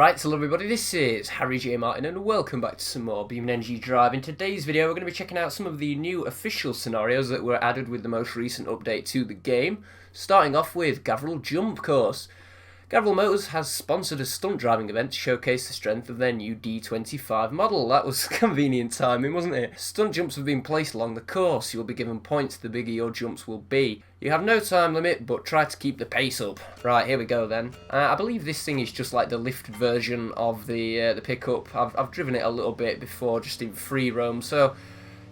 Alright, so everybody, this is Harry J. Martin and welcome back to some more BeamNG.drive. In today's video we're going to be checking out some of the new official scenarios that were added with the most recent update to the game. Starting off with Gavril Jump Course. Gavril Motors has sponsored a stunt driving event to showcase the strength of their new D25 model. That was convenient timing, wasn't it? Stunt jumps have been placed along the course. You will be given points the bigger your jumps will be. You have no time limit, but try to keep the pace up. Right, here we go then. I believe this thing is just like the lifted version of the pickup. I've driven it a little bit before, just in free roam, so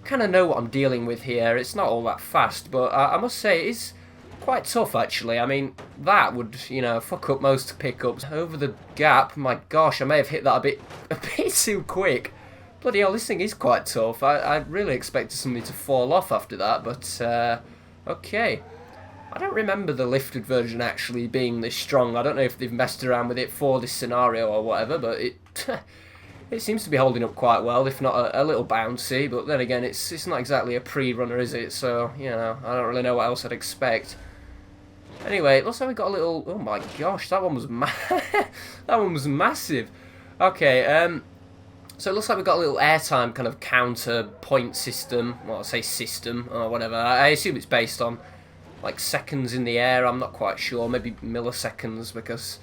kind of know what I'm dealing with here. It's not all that fast, but I must say it is quite tough actually. I mean, that would, fuck up most pickups. Over the gap, my gosh, I may have hit that a bit too quick. Bloody hell, this thing is quite tough. I really expected something to fall off after that, but okay. I don't remember the lifted version actually being this strong. I don't know if they've messed around with it for this scenario or whatever, but it it seems to be holding up quite well, if not a little bouncy. But then again, it's not exactly a pre-runner, is it? So, I don't really know what else I'd expect. Anyway, it looks like we got a little... Oh my gosh, that one was that one was massive. Okay, so it looks like we've got a little airtime kind of counter point system. Well, I'll say system or whatever. I assume it's based on like seconds in the air. I'm not quite sure. Maybe milliseconds, because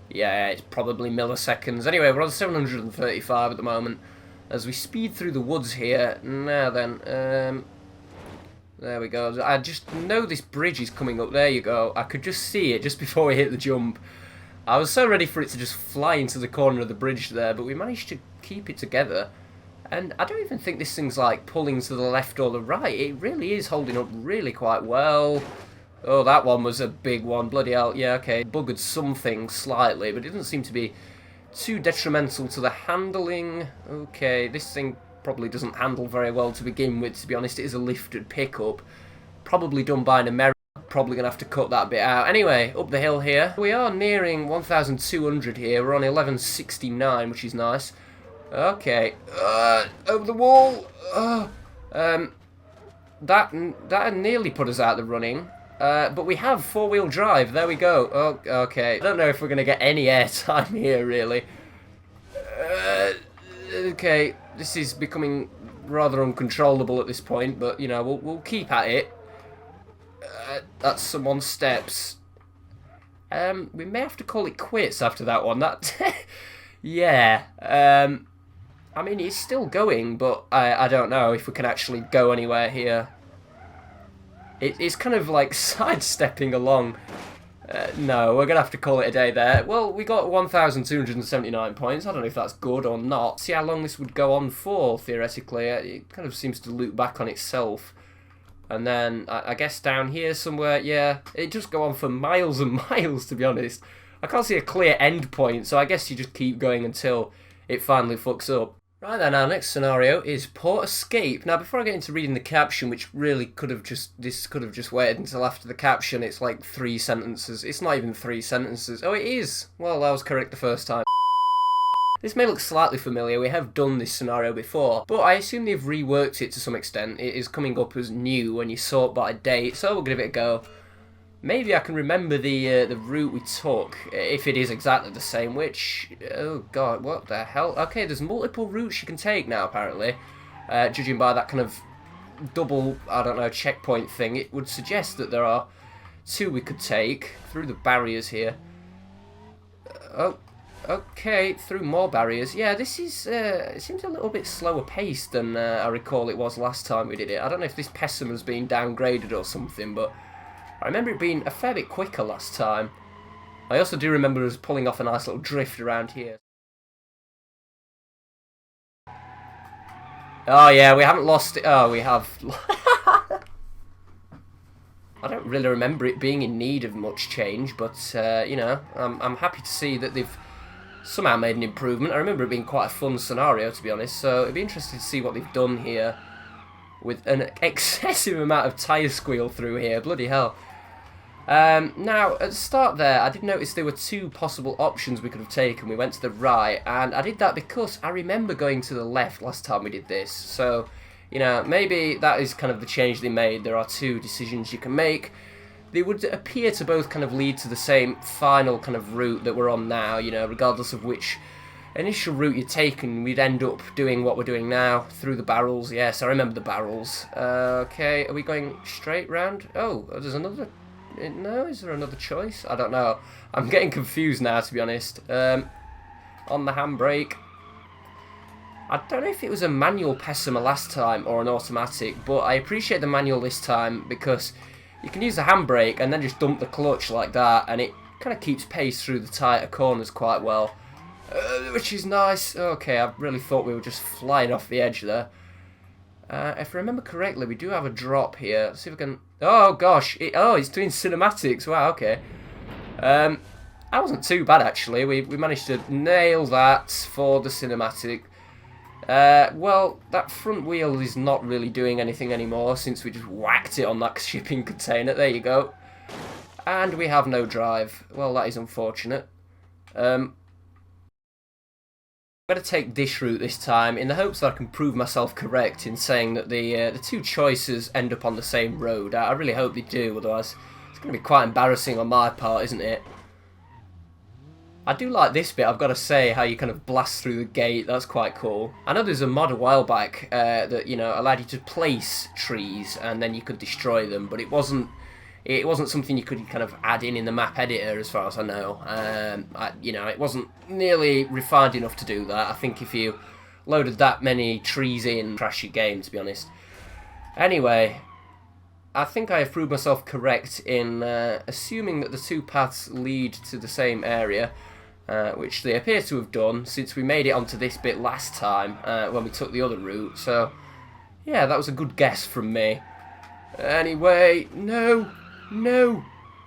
yeah, it's probably milliseconds. Anyway, we're on 735 at the moment as we speed through the woods here. Now then, there we go. I just know this bridge is coming up. There you go. I could just see it just before we hit the jump. I was so ready for it to just fly into the corner of the bridge there, but we managed to keep it together. And I don't even think this thing's like pulling to the left or the right. It really is holding up really quite well. Oh, that one was a big one. Bloody hell. Yeah, okay. Buggered something slightly, but it doesn't seem to be too detrimental to the handling. Okay, this thing probably doesn't handle very well to begin with, to be honest. It is a lifted pickup. Probably done by an American. Probably going to have to cut that bit out. Anyway, up the hill here. We are nearing 1,200 here. We're on 1169, which is nice. Okay. Over the wall. That nearly put us out of the running. But we have four-wheel drive. There we go. Oh, okay. I don't know if we're going to get any airtime here, really. Okay. This is becoming rather uncontrollable at this point, but, we'll keep at it. That's someone's steps. We may have to call it quits after that one. Yeah. I mean, it's still going, but I don't know if we can actually go anywhere here. It's kind of like sidestepping along. No, we're going to have to call it a day there. Well, we got 1,279 points. I don't know if that's good or not. See how long this would go on for, theoretically. It kind of seems to loop back on itself. And then, I guess down here somewhere, yeah, it just go on for miles and miles, to be honest. I can't see a clear end point, so I guess you just keep going until it finally fucks up. Right then, our next scenario is Port Escape. Now, before I get into reading the caption, which really could have just waited until after the caption, it's like 3 sentences. It's not even 3 sentences. Oh, it is! Well, I was correct the first time. This may look slightly familiar, we have done this scenario before, but I assume they've reworked it to some extent. It is coming up as new when you sort by date, so we'll give it a go. Maybe I can remember the route we took, if it is exactly the same, which... Oh god, what the hell? Okay, there's multiple routes you can take now, apparently. Judging by that kind of double, I don't know, checkpoint thing, it would suggest that there are 2 we could take through the barriers here. Oh, okay, through more barriers. Yeah, this is, it seems a little bit slower paced than I recall it was last time we did it. I don't know if this Pessimi's been downgraded or something, but I remember it being a fair bit quicker last time. I also do remember us pulling off a nice little drift around here. Oh yeah, we haven't lost it. Oh, we have. I don't really remember it being in need of much change, but, I'm happy to see that they've somehow made an improvement. I remember it being quite a fun scenario, to be honest, so it'd be interesting to see what they've done here with an excessive amount of tyre squeal through here. Bloody hell. Now, at the start there, I did notice there were 2 possible options we could have taken. We went to the right, and I did that because I remember going to the left last time we did this. So, maybe that is kind of the change they made. There are 2 decisions you can make. They would appear to both kind of lead to the same final kind of route that we're on now, regardless of which initial route you'd taken, we'd end up doing what we're doing now, through the barrels. Yes, I remember the barrels. Okay, are we going straight round? Oh, there's another... No, is there another choice? I don't know. I'm getting confused now, to be honest. On the handbrake. I don't know if it was a manual pessimer last time or an automatic, but I appreciate the manual this time because you can use the handbrake and then just dump the clutch like that, and it kind of keeps pace through the tighter corners quite well, which is nice. Okay, I really thought we were just flying off the edge there. If I remember correctly, we do have a drop here. Let's see if we can... Oh, gosh. It's doing cinematics. Wow, okay. That wasn't too bad, actually. We managed to nail that for the cinematic. Well, that front wheel is not really doing anything anymore since we just whacked it on that shipping container. There you go. And we have no drive. Well, that is unfortunate. I'm going to take this route this time in the hopes that I can prove myself correct in saying that the two choices end up on the same road. I really hope they do, otherwise it's going to be quite embarrassing on my part, isn't it? I do like this bit, I've got to say, how you kind of blast through the gate. That's quite cool. I know there's a mod a while back that, you know, allowed you to place trees and then you could destroy them, but it wasn't something you could kind of add in the map editor, as far as I know. You know, it wasn't nearly refined enough to do that. I think if you loaded that many trees in, crash your game, to be honest. Anyway, I think I have proved myself correct in assuming that the two paths lead to the same area, which they appear to have done since we made it onto this bit last time when we took the other route. So, yeah, that was a good guess from me. Anyway, no.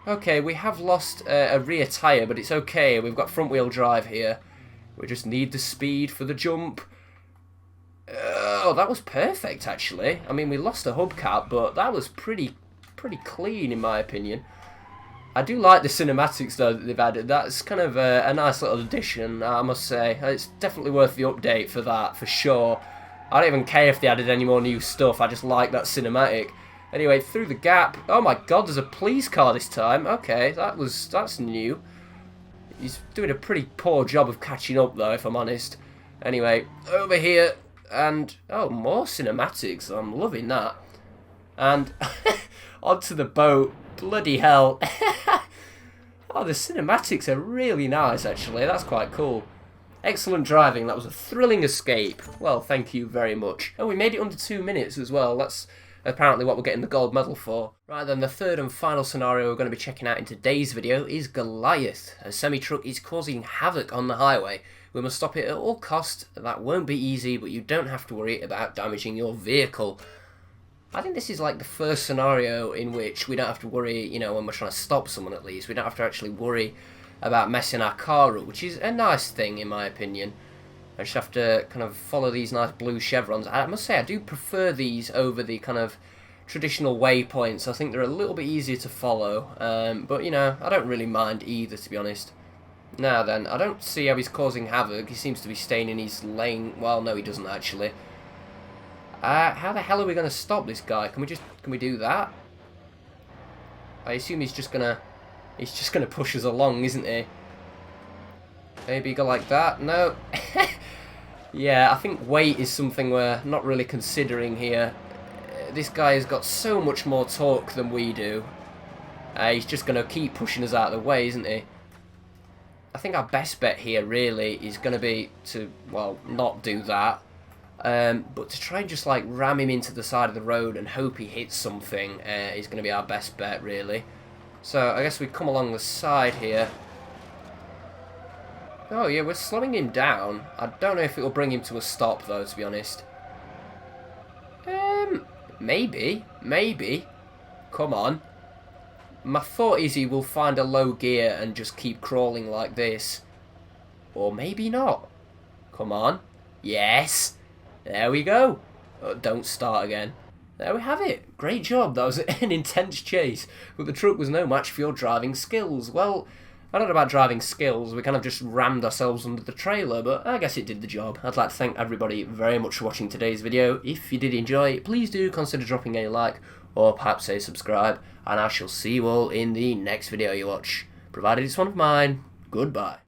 Okay, we have lost a rear tyre, but it's okay. We've got front wheel drive here. We just need the speed for the jump. Oh, that was perfect, actually. I mean, we lost a hubcap, but that was pretty clean, in my opinion. I do like the cinematics, though, that they've added. That's kind of a nice little addition, I must say. It's definitely worth the update for that, for sure. I don't even care if they added any more new stuff. I just like that cinematic. Anyway, through the gap. Oh my god, there's a police car this time. Okay, that's new. He's doing a pretty poor job of catching up, though, if I'm honest. Anyway, over here, and oh, more cinematics. I'm loving that. And onto the boat. Bloody hell. Oh, the cinematics are really nice, actually. That's quite cool. Excellent driving. That was a thrilling escape. Well, thank you very much. Oh, we made it under 2 minutes as well. That's apparently what we're getting the gold medal for. Right then, the third and final scenario we're going to be checking out in today's video is Goliath. A semi-truck is causing havoc on the highway. We must stop it at all costs. That won't be easy, but you don't have to worry about damaging your vehicle. I think this is like the first scenario in which we don't have to worry, you know, when we're trying to stop someone at least. We don't have to actually worry about messing our car up, which is a nice thing in my opinion. I just have to kind of follow these nice blue chevrons. I must say I do prefer these over the kind of traditional waypoints. I think they're a little bit easier to follow, but you know, I don't really mind either, to be honest. Now then, I don't see how he's causing havoc. He seems to be staying in his lane. Well, no, he doesn't actually. How the hell are we going to stop this guy? Can we do that? I assume he's just gonna push us along, isn't he? Maybe go like that? No. Yeah, I think weight is something we're not really considering here. This guy has got so much more torque than we do. He's just going to keep pushing us out of the way, isn't he? I think our best bet here really is going to be to, well, not do that. But to try and just like ram him into the side of the road and hope he hits something is going to be our best bet, really. So I guess we come along the side here. Oh yeah, we're slowing him down. I don't know if it will bring him to a stop though, to be honest. Maybe. Come on. My thought is he will find a low gear and just keep crawling like this. Or maybe not. Come on. Yes. There we go. Oh, don't start again. There we have it. Great job. That was an intense chase. But the truck was no match for your driving skills. Well, I don't know about driving skills. We kind of just rammed ourselves under the trailer, but I guess it did the job. I'd like to thank everybody very much for watching today's video. If you did enjoy, please do consider dropping a like or perhaps a subscribe. And I shall see you all in the next video you watch. Provided it's one of mine. Goodbye.